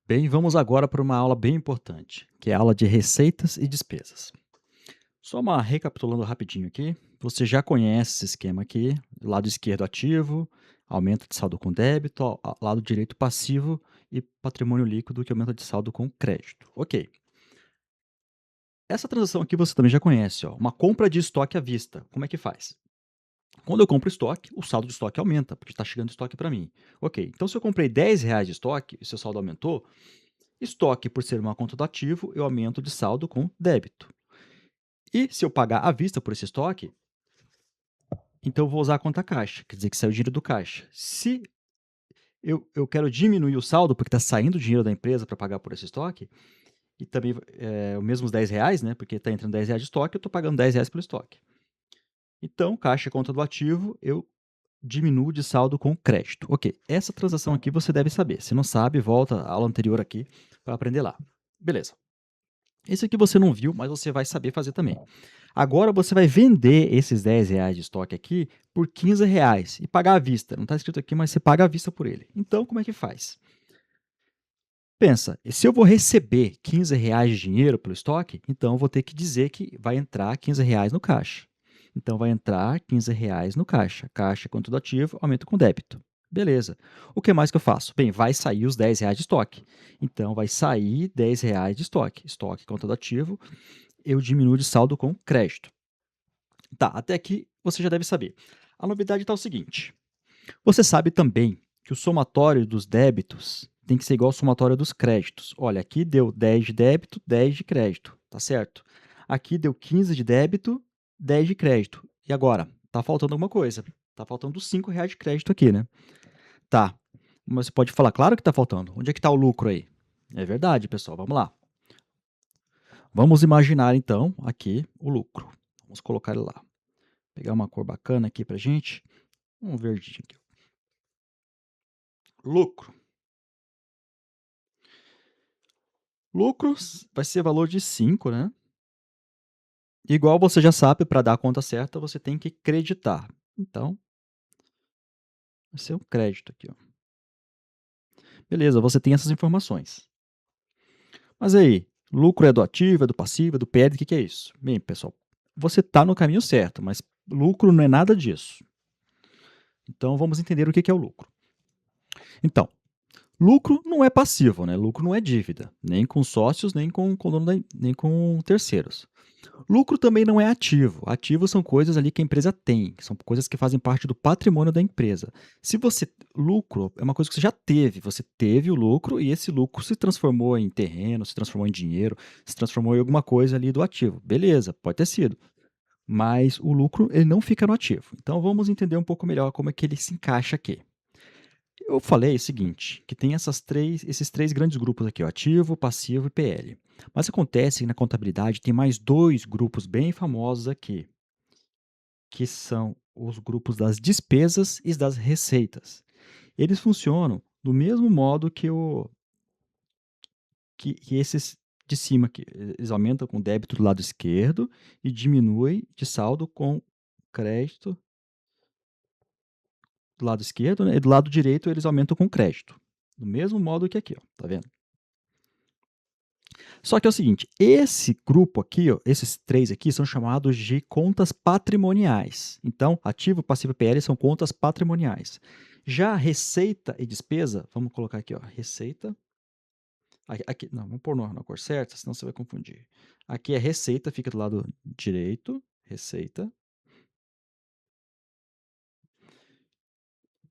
Bem, vamos agora para uma aula bem importante, que é a aula de receitas e despesas. Só uma recapitulando rapidinho aqui, você já conhece esse esquema aqui, lado esquerdo ativo, aumento de saldo com débito, lado direito passivo e patrimônio líquido que aumenta de saldo com crédito. Ok. Essa transação aqui você também já conhece, ó, uma compra de estoque à vista. Como é que faz? Quando eu compro estoque, o saldo de estoque aumenta, porque está chegando estoque para mim. Ok, então se eu comprei R$ 10 de estoque e seu saldo aumentou, estoque, por ser uma conta do ativo, eu aumento de saldo com débito. E se eu pagar à vista por esse estoque, então eu vou usar a conta caixa, quer dizer que saiu dinheiro do caixa. Se eu quero diminuir o saldo, porque está saindo dinheiro da empresa para pagar por esse estoque, e também os mesmos R$ 10, né? Porque está entrando R$ 10 de estoque, eu estou pagando R$ 10 pelo estoque. Então, caixa é conta do ativo, eu diminuo de saldo com crédito. Ok, essa transação aqui você deve saber. Se não sabe, volta à aula anterior aqui para aprender lá. Beleza. Esse aqui você não viu, mas você vai saber fazer também. Agora você vai vender esses R$ 10 de estoque aqui por R$ 15 e pagar à vista. Não está escrito aqui, mas você paga à vista por ele. Então, como é que faz? Pensa, se eu vou receber R$ 15 de dinheiro pelo estoque, então eu vou ter que dizer que vai entrar R$ 15 no caixa. Então vai entrar R$ 15 no caixa. Caixa quanto do ativo, aumento com débito. Beleza. O que mais que eu faço? Bem, vai sair os R$ 10 de estoque. Então vai sair R$ 10 de estoque. Estoque conta do ativo, eu diminuo de saldo com crédito. Tá, até aqui você já deve saber. A novidade está o seguinte: você sabe também que o somatório dos débitos tem que ser igual ao somatório dos créditos. Olha, aqui deu 10 de débito, 10 de crédito, tá certo? Aqui deu 15 de débito, 10 de crédito. E agora? Tá faltando alguma coisa. Tá faltando R$ 5 de crédito aqui, né? Tá. Mas você pode falar, claro que tá faltando. Onde é que tá o lucro aí? É verdade, pessoal. Vamos lá. Vamos imaginar então aqui o lucro. Vamos colocar ele lá. Pegar uma cor bacana aqui pra gente. Um verdinho aqui. Lucro. Lucros vai ser valor de 5, né? Igual você já sabe, para dar a conta certa, você tem que creditar. Então, vai ser um crédito aqui, ó. Beleza, você tem essas informações. Mas aí, lucro é do ativo, é do passivo, é do PL, o que é isso? Bem, pessoal, você está no caminho certo, mas lucro não é nada disso. Então, vamos entender o que é o lucro. Então, lucro não é passivo, né? Lucro não é dívida, nem com sócios, nem com terceiros. Lucro também não é ativo. Ativos são coisas ali que a empresa tem, são coisas que fazem parte do patrimônio da empresa. Se você lucro é uma coisa que você teve o lucro e esse lucro se transformou em terreno, se transformou em dinheiro, se transformou em alguma coisa ali do ativo. Beleza, pode ter sido. Mas o lucro ele não fica no ativo. Então vamos entender um pouco melhor como é que ele se encaixa aqui. Eu falei o seguinte, que tem esses três grandes grupos aqui, ó, ativo, passivo e PL. Mas acontece que na contabilidade tem mais dois grupos bem famosos aqui, que são os grupos das despesas e das receitas. Eles funcionam do mesmo modo que esses de cima aqui. Eles aumentam com débito do lado esquerdo e diminuem de saldo com crédito do lado esquerdo, né? E do lado direito eles aumentam com crédito. Do mesmo modo que aqui, ó, tá vendo? Só que é o seguinte, esse grupo aqui, ó, esses três aqui, são chamados de contas patrimoniais. Então, ativo, passivo e PL são contas patrimoniais. Já receita e despesa, vamos colocar aqui, ó, receita. Aqui, não, vamos pôr na cor certa, senão você vai confundir. Aqui é receita, fica do lado direito, receita.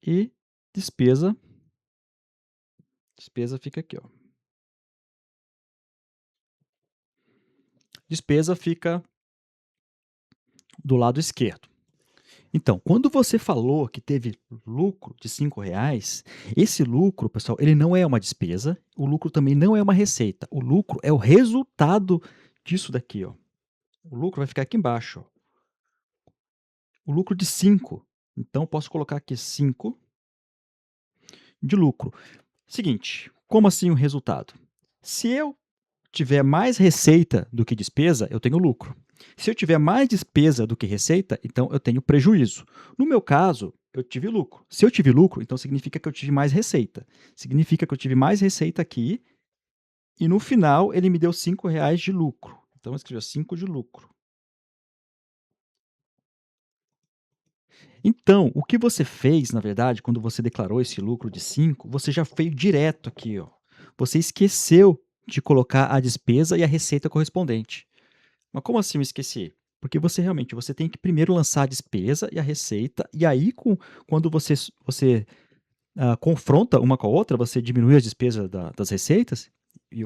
E despesa, despesa fica aqui, ó. Despesa fica do lado esquerdo. Então, quando você falou que teve lucro de R$ 5, esse lucro, pessoal, ele não é uma despesa, o lucro também não é uma receita. O lucro é o resultado disso daqui, ó. O lucro vai ficar aqui embaixo, ó. O lucro de 5. Então, posso colocar aqui 5 de lucro. Seguinte, como assim o resultado? Se eu tiver mais receita do que despesa, eu tenho lucro. Se eu tiver mais despesa do que receita, então eu tenho prejuízo. No meu caso, eu tive lucro. Se eu tive lucro, então significa que eu tive mais receita. Significa que eu tive mais receita aqui E no final, ele me deu R$ 5 de lucro. Então, eu escrevi 5 de lucro. Então, o que você fez, na verdade, quando você declarou esse lucro de 5, você já veio direto aqui, ó. Você esqueceu de colocar a despesa e a receita correspondente. Mas como assim eu esqueci? Porque você tem que primeiro lançar a despesa e a receita, e aí quando você confronta uma com a outra, você diminui as despesas das receitas,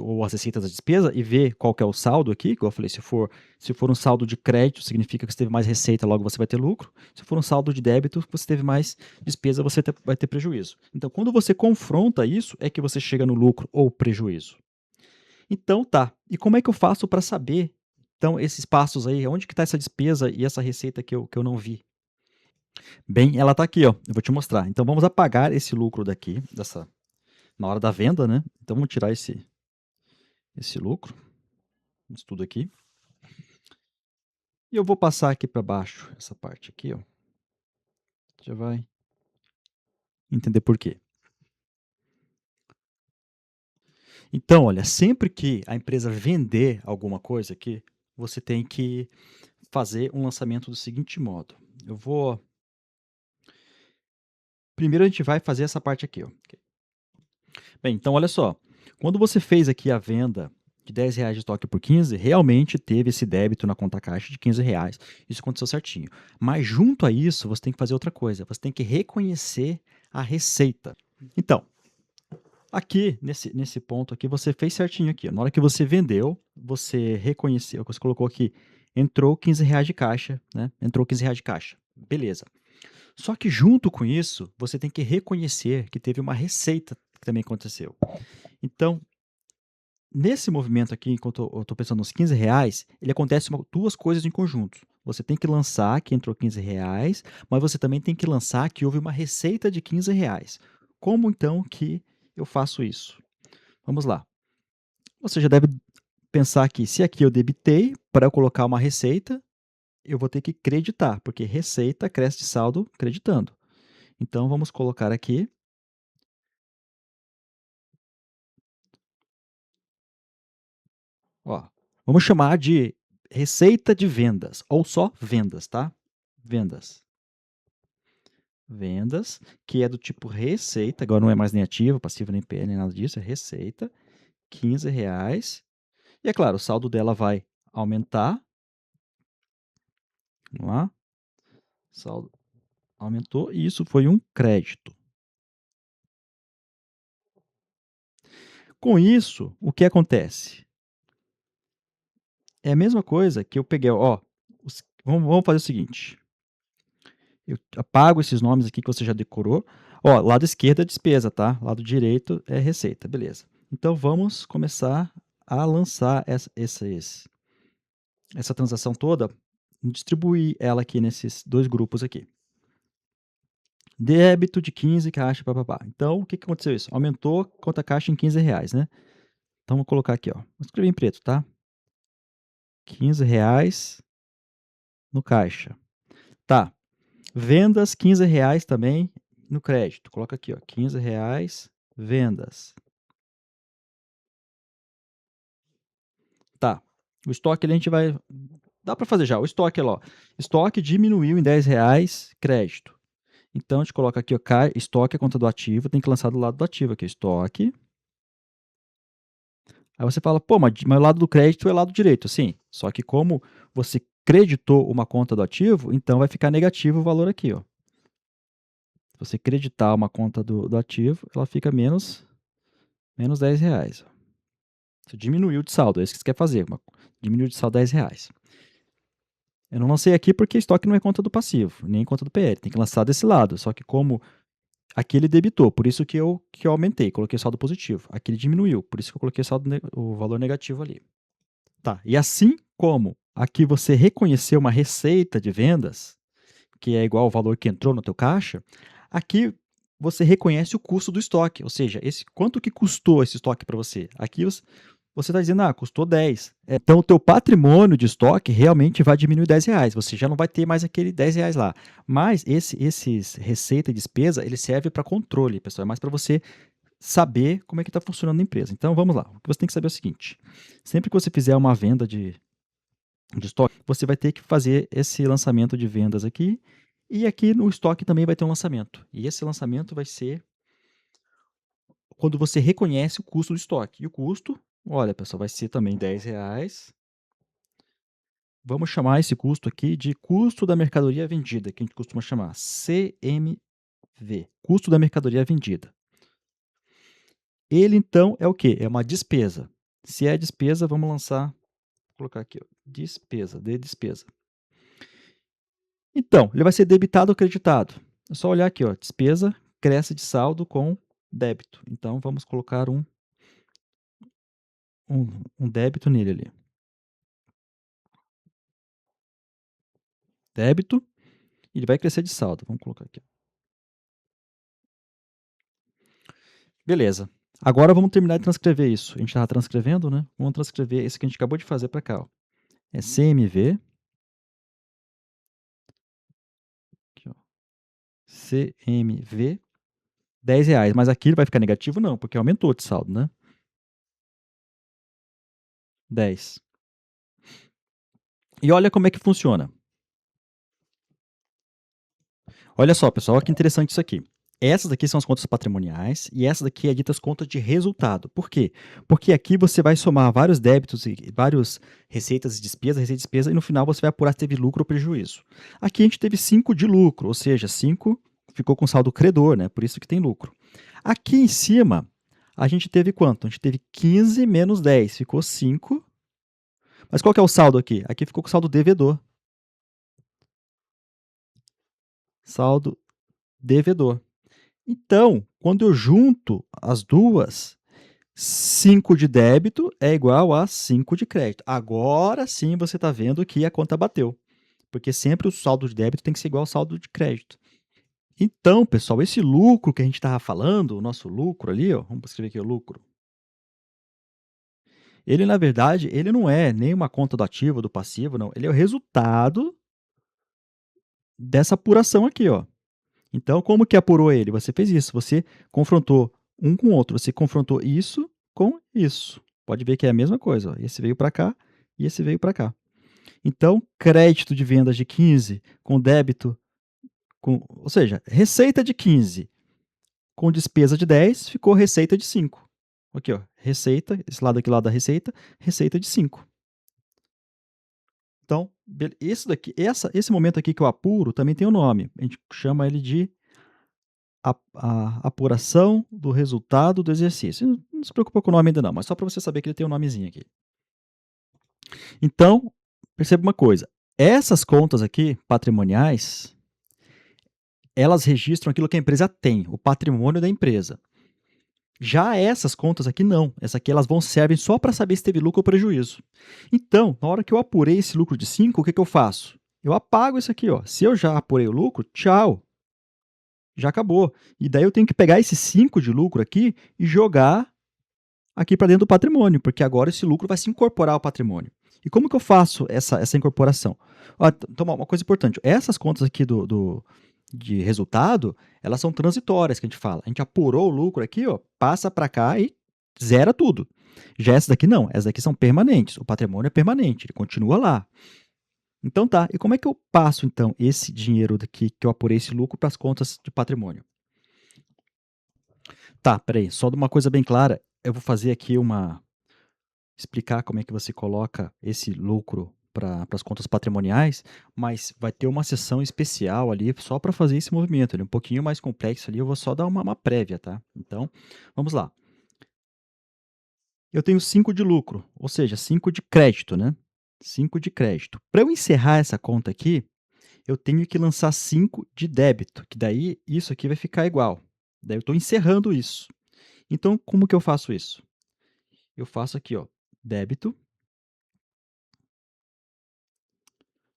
ou as receitas da despesa, e vê qual que é o saldo aqui, que eu falei, se for um saldo de crédito, significa que você teve mais receita, logo você vai ter lucro. Se for um saldo de débito, você teve mais despesa, você vai ter prejuízo. Então, quando você confronta isso, é que você chega no lucro ou prejuízo. Então, tá. E como é que eu faço para saber, então, esses passos aí, onde que está essa despesa e essa receita que eu não vi? Bem, ela está aqui, ó. Eu vou te mostrar. Então, vamos apagar esse lucro daqui, na hora da venda, né? Então, vamos tirar esse lucro, isso tudo aqui. E eu vou passar aqui para baixo, essa parte aqui, ó. Já vai entender por quê. Então, olha, sempre que a empresa vender alguma coisa aqui, você tem que fazer um lançamento do seguinte modo. Primeiro a gente vai fazer essa parte aqui, ó. Bem, então olha só. Quando você fez aqui a venda de R$ 10 de estoque por 15, realmente teve esse débito na conta caixa de R$ 15. Isso aconteceu certinho. Mas junto a isso, você tem que fazer outra coisa. Você tem que reconhecer a receita. Então, aqui, nesse ponto aqui, você fez certinho aqui. Na hora que você vendeu, você reconheceu, você colocou aqui, entrou R$ 15 de caixa, né? Entrou R$ 15 de caixa. Beleza. Só que junto com isso, você tem que reconhecer que teve uma receita que também aconteceu. Então, nesse movimento aqui, enquanto eu estou pensando nos R$ 15, ele acontece duas coisas em conjunto. Você tem que lançar que entrou R$ 15, mas você também tem que lançar que houve uma receita de R$ 15. Como então que eu faço isso? Vamos lá. Você já deve pensar que se aqui eu debitei, para eu colocar uma receita, eu vou ter que creditar, porque receita cresce de saldo creditando. Então, vamos colocar aqui. Ó, vamos chamar de receita de vendas, ou só vendas, tá? Vendas. Vendas, que é do tipo receita, agora não é mais nem ativo, passivo, nem PL, nem nada disso, é receita, R$ 15. E é claro, o saldo dela vai aumentar. Vamos lá. O saldo aumentou e isso foi um crédito. Com isso, o que acontece? É a mesma coisa que eu peguei, ó. Vamos fazer o seguinte. Eu apago esses nomes aqui que você já decorou. Ó, lado esquerdo é despesa, tá? Lado direito é receita, beleza. Então vamos começar a lançar essa transação toda, distribuir ela aqui nesses dois grupos aqui. Débito de 15 caixa, papapá. Então, o que aconteceu isso? Aumentou conta caixa em R$ 15, né? Então, vou colocar aqui, ó. Vou escrever em preto, tá? R$ 15 no caixa. Tá. Vendas, R$ 15 também no crédito. Coloca aqui, ó. R$ 15, vendas. Tá. O estoque a gente vai. Dá para fazer já. O estoque, ó. Estoque diminuiu em R$ 10, crédito. Então a gente coloca aqui, ó, estoque é conta do ativo, tem que lançar do lado do ativo aqui, estoque. Aí você fala, pô, mas o lado do crédito é o lado direito, sim. Só que como você creditou uma conta do ativo, então vai ficar negativo o valor aqui, ó. Se você creditar uma conta do ativo, ela fica menos R$ 10. Você diminuiu de saldo, é isso que você quer fazer. Diminuiu de saldo R$ 10. Eu não lancei aqui porque estoque não é conta do passivo, nem conta do PL. Tem que lançar desse lado. Só que como aqui ele debitou, por isso que eu aumentei, coloquei saldo positivo. Aqui ele diminuiu, por isso que eu coloquei o valor negativo ali. Tá, e assim como aqui você reconheceu uma receita de vendas, que é igual ao valor que entrou no teu caixa, aqui você reconhece o custo do estoque, ou seja, quanto que custou esse estoque para você. Aqui você está dizendo, custou 10. Então, o teu patrimônio de estoque realmente vai diminuir R$ 10. Você já não vai ter mais aquele R$ 10 lá. Mas esses receita e despesa, ele serve para controle, pessoal. É mais para você saber como é que está funcionando a empresa. Então, vamos lá. O que você tem que saber é o seguinte: sempre que você fizer uma venda de estoque, você vai ter que fazer esse lançamento de vendas aqui. E aqui no estoque também vai ter um lançamento. E esse lançamento vai ser quando você reconhece o custo do estoque. E o custo, olha, pessoal, vai ser também R$ 10. Vamos chamar esse custo aqui de custo da mercadoria vendida, que a gente costuma chamar CMV, custo da mercadoria vendida. Ele então é o quê? É uma despesa. Se é despesa, vamos lançar, vou colocar aqui, ó, despesa, de despesa. Então, ele vai ser debitado ou creditado. É só olhar aqui, ó, despesa cresce de saldo com débito. Então, vamos colocar um débito nele ali. Débito, ele vai crescer de saldo. Vamos colocar aqui. Beleza. Agora vamos terminar de transcrever isso. A gente estava transcrevendo, né? Vamos transcrever esse que a gente acabou de fazer para cá. Ó. É CMV. Aqui, ó. CMV. R$ 10. Mas aqui ele vai ficar negativo? Não, porque aumentou de saldo, né? 10. E olha como é que funciona. Olha só, pessoal, olha que interessante isso aqui. Essas daqui são as contas patrimoniais e essa daqui é ditas contas de resultado. Por quê? Porque aqui você vai somar vários débitos e vários receitas e despesas, receita e despesa, e no final você vai apurar se teve lucro ou prejuízo. Aqui a gente teve 5 de lucro, ou seja, 5 ficou com saldo credor, né? Por isso que tem lucro. Aqui em cima, a gente teve quanto? A gente teve 15 menos 10, ficou 5. Mas qual que é o saldo aqui? Aqui ficou com saldo devedor. Saldo devedor. Então, quando eu junto as duas, 5 de débito é igual a 5 de crédito. Agora sim você está vendo que a conta bateu. Porque sempre o saldo de débito tem que ser igual ao saldo de crédito. Então, pessoal, esse lucro que a gente estava falando, o nosso lucro ali, ó, vamos escrever aqui o lucro. Ele, na verdade, ele não é nem uma conta do ativo ou do passivo, não. Ele é o resultado dessa apuração aqui, ó. Então, como que apurou ele? Você fez isso, você confrontou um com o outro, você confrontou isso com isso. Pode ver que é a mesma coisa, ó. Esse veio para cá e esse veio para cá. Então, crédito de vendas de 15 com débito, ou seja, receita de 15 com despesa de 10 ficou receita de 5. Aqui, ó, receita, esse lado aqui, lado da receita, receita de 5. Então, esse momento aqui que eu apuro também tem um nome. A gente chama ele de a apuração do resultado do exercício. Não se preocupa com o nome ainda não, mas só para você saber que ele tem um nomezinho aqui. Então, perceba uma coisa. Essas contas aqui, patrimoniais, elas registram aquilo que a empresa tem, o patrimônio da empresa. Já essas contas aqui não. Essa aqui elas servem só para saber se teve lucro ou prejuízo. Então, na hora que eu apurei esse lucro de 5, o que eu faço? Eu apago isso aqui. Ó. Se eu já apurei o lucro, tchau. Já acabou. E daí eu tenho que pegar esse 5 de lucro aqui e jogar aqui para dentro do patrimônio, porque agora esse lucro vai se incorporar ao patrimônio. E como que eu faço essa incorporação? Então, uma coisa importante, essas contas aqui de resultado, elas são transitórias, que a gente fala. A gente apurou o lucro aqui, ó, passa para cá e zera tudo. Já essa daqui não, essas daqui são permanentes. O patrimônio é permanente, ele continua lá. Então tá, e como é que eu passo então esse dinheiro daqui que eu apurei esse lucro para as contas de patrimônio? Tá, peraí, só de uma coisa bem clara, eu vou fazer aqui explicar como é que você coloca esse lucro para as contas patrimoniais, mas vai ter uma sessão especial ali só para fazer esse movimento. Ele é um pouquinho mais complexo ali, eu vou só dar uma prévia, tá? Então, vamos lá. Eu tenho 5 de lucro, ou seja, 5 de crédito, né? 5 de crédito. Para eu encerrar essa conta aqui, eu tenho que lançar 5 de débito, que daí isso aqui vai ficar igual. Daí eu estou encerrando isso. Então, como que eu faço isso? Eu faço aqui, ó, débito,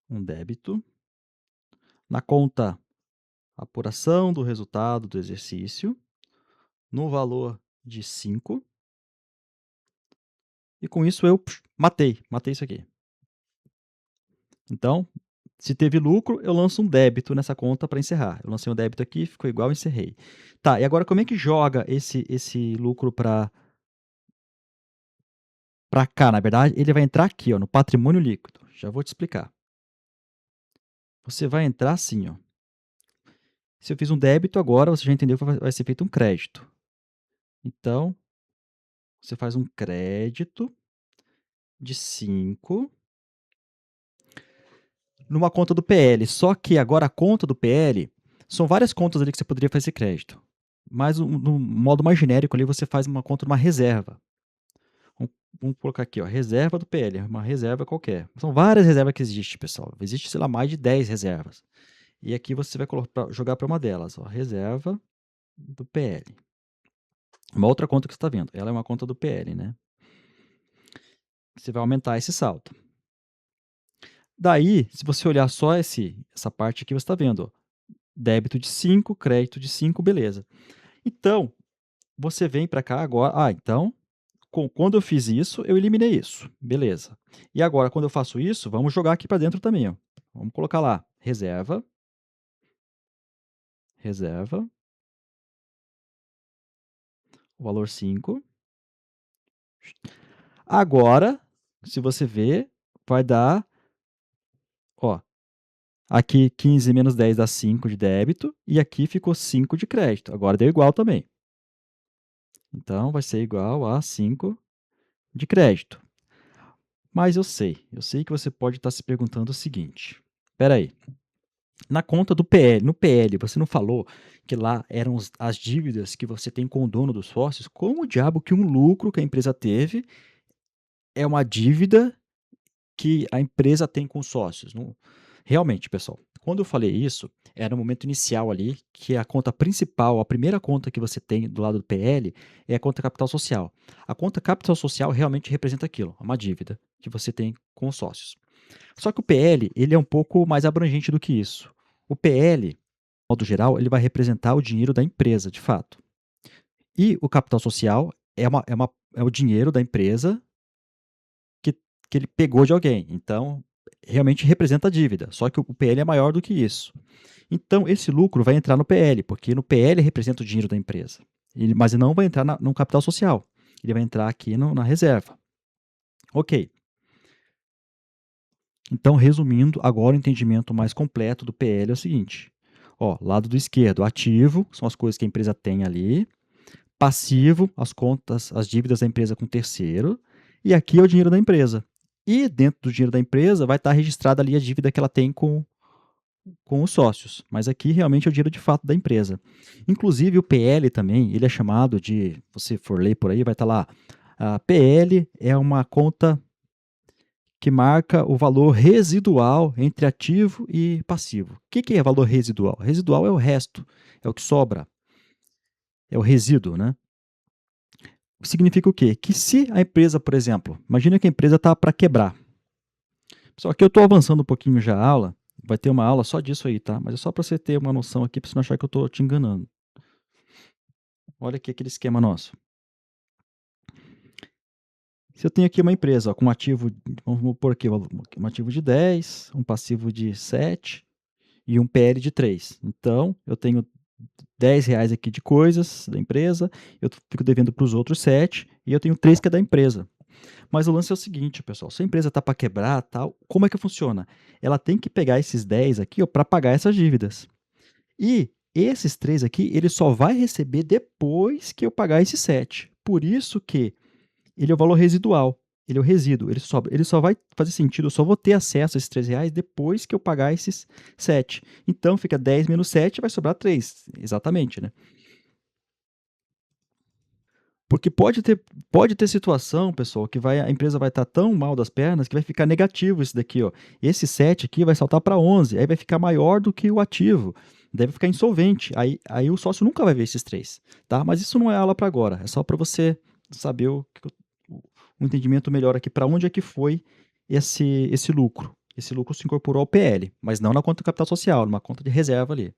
um débito, na conta apuração do resultado do exercício, no valor de 5, e com isso eu matei isso aqui. Então, Se teve lucro, eu lanço um débito nessa conta para encerrar. Eu lancei um débito aqui, ficou igual, encerrei. Tá, e agora como é que joga esse lucro para cá? Na verdade, ele vai entrar aqui, ó, no patrimônio líquido. Já vou te explicar. Você vai entrar assim, ó. Se eu fiz um débito agora, você já entendeu que vai ser feito um crédito. Então, você faz um crédito de 5 numa conta do PL. Só que agora a conta do PL são várias contas ali que você poderia fazer crédito. Mas no modo mais genérico ali, você faz uma conta numa reserva. Vamos colocar aqui, ó, reserva do PL, uma reserva qualquer. São várias reservas que existem, pessoal. Existe, sei lá, mais de 10 reservas. E aqui você vai jogar para uma delas, ó, reserva do PL. Uma outra conta que você está vendo, ela é uma conta do PL, né? Você vai aumentar esse saldo. Daí, se você olhar só essa parte aqui, você está vendo, ó, débito de 5, crédito de 5, beleza. Então, você vem para cá agora. Ah, então, quando eu fiz isso, eu eliminei isso. Beleza. E agora, quando eu faço isso, vamos jogar aqui para dentro também. Ó. Vamos colocar lá, reserva, reserva, o valor 5. Agora, se você ver, vai dar, ó, aqui 15 menos 10 dá 5 de débito, e aqui ficou 5 de crédito. Agora deu igual também. Então, vai ser igual a 5 de crédito. Mas eu sei que você pode estar se perguntando o seguinte: espera aí, na conta do PL, no PL, você não falou que lá eram as dívidas que você tem com o dono dos sócios? Como o diabo que um lucro que a empresa teve é uma dívida que a empresa tem com os sócios? Não, realmente, pessoal, quando eu falei isso, era no momento inicial ali, que a conta principal, a primeira conta que você tem do lado do PL é a conta capital social. A conta capital social realmente representa aquilo, uma dívida que você tem com os sócios. Só que o PL, ele é um pouco mais abrangente do que isso. O PL, de modo geral, ele vai representar o dinheiro da empresa, de fato. E o capital social é o dinheiro da empresa que, que ele pegou de alguém. Então, realmente representa a dívida. Só que o PL é maior do que isso. Então, esse lucro vai entrar no PL, porque no PL representa o dinheiro da empresa. Mas ele não vai entrar no capital social. Ele vai entrar aqui na reserva. Ok. Então, resumindo, agora o entendimento mais completo do PL é o seguinte: ó, lado do esquerdo, ativo, são as coisas que a empresa tem ali. Passivo, as contas, as dívidas da empresa com terceiro. E aqui é o dinheiro da empresa. E dentro do dinheiro da empresa vai estar registrada ali a dívida que ela tem com os sócios. Mas aqui realmente é o dinheiro de fato da empresa. Inclusive o PL também, ele é chamado de, se você for ler por aí, vai estar lá, a PL é uma conta que marca o valor residual entre ativo e passivo. O que é valor residual? Residual é o resto, é o que sobra, é o resíduo, né? Significa o quê? Que se a empresa, por exemplo, imagina que a empresa está para quebrar. Só que eu estou avançando um pouquinho já a aula, vai ter uma aula só disso aí, tá? Mas é só para você ter uma noção aqui, para você não achar que eu estou te enganando. Olha aqui aquele esquema nosso. Se eu tenho aqui uma empresa ó, com um ativo, vamos pôr aqui, um ativo de 10, um passivo de 7 e um PL de 3. Então, eu tenho R$ 10 aqui de coisas da empresa, eu fico devendo para os outros 7 e eu tenho 3 que é da empresa. Mas o lance é o seguinte, pessoal, se a empresa está para quebrar, tal, como é que funciona? Ela tem que pegar esses 10 aqui para pagar essas dívidas. E esses 3 aqui, ele só vai receber depois que eu pagar esses 7. Por isso que ele é o valor residual. Ele é o resíduo, ele só vai fazer sentido, eu só vou ter acesso a esses R$ 3 depois que eu pagar esses 7. Então fica 10 menos 7, vai sobrar 3, exatamente, né? Porque pode ter situação, pessoal, que a empresa vai estar tão mal das pernas que vai ficar negativo isso daqui, ó. Esse 7 aqui vai saltar para 11, aí vai ficar maior do que o ativo, deve ficar insolvente. Aí o sócio nunca vai ver esses 3, tá? Mas isso não é aula para agora, é só para você saber o entendimento melhor aqui para onde é que foi esse lucro. Esse lucro se incorporou ao PL, mas não na conta do capital social, numa conta de reserva ali.